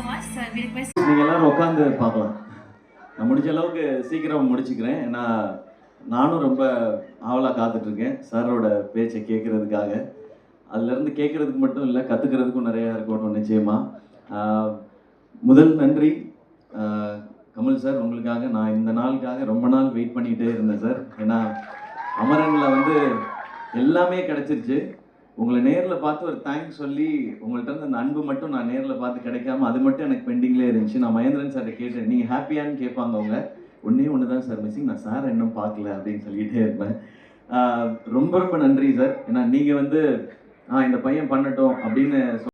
much. Sir, we request. நீங்கள் எல்லாரும் உட்காந்து பார்க்கலாம். நான் முடிஞ்ச அளவுக்கு சீக்கிரம் முடிச்சுக்கிறேன். ஏன்னா நானும் ரொம்ப ஆவலாக காத்துட்ருக்கேன் சாரோட பேச்சை கேட்குறதுக்காக. அதுலேருந்து கேட்குறதுக்கு மட்டும் இல்லை, கற்றுக்கிறதுக்கும் நிறையா இருக்கணும் நிச்சயமாக. முதல் நன்றி கமல் சார், உங்களுக்காக நான் இந்த நாளுக்காக ரொம்ப நாள் வெயிட் பண்ணிகிட்டே இருந்தேன் சார். ஏன்னா அமரனில் வந்து எல்லாமே கிடச்சிருச்சு. உங்களை நேரில் பார்த்து ஒரு தேங்க்ஸ் சொல்லி உங்கள்கிட்ட இருந்து அந்த அன்பு மட்டும் நான் நேரில் பார்த்து கிடைக்காம அது மட்டும் எனக்கு பெண்டிங்லேயே இருந்துச்சு. நான் மகேந்திரன் சார்கிட்ட கேட்டேன், நீங்கள் ஹாப்பியான்னு கேட்பாங்க அவங்க. ஒன்று தான் சார் மிஸ்ஸிங், நான் சாரை இன்னும் பார்க்கல அப்படின்னு சொல்லிகிட்டே இருப்பேன். ரொம்ப ரொம்ப நன்றி சார். ஏன்னா நீங்கள் வந்து இந்த பையன் பண்ணட்டும் அப்படின்னு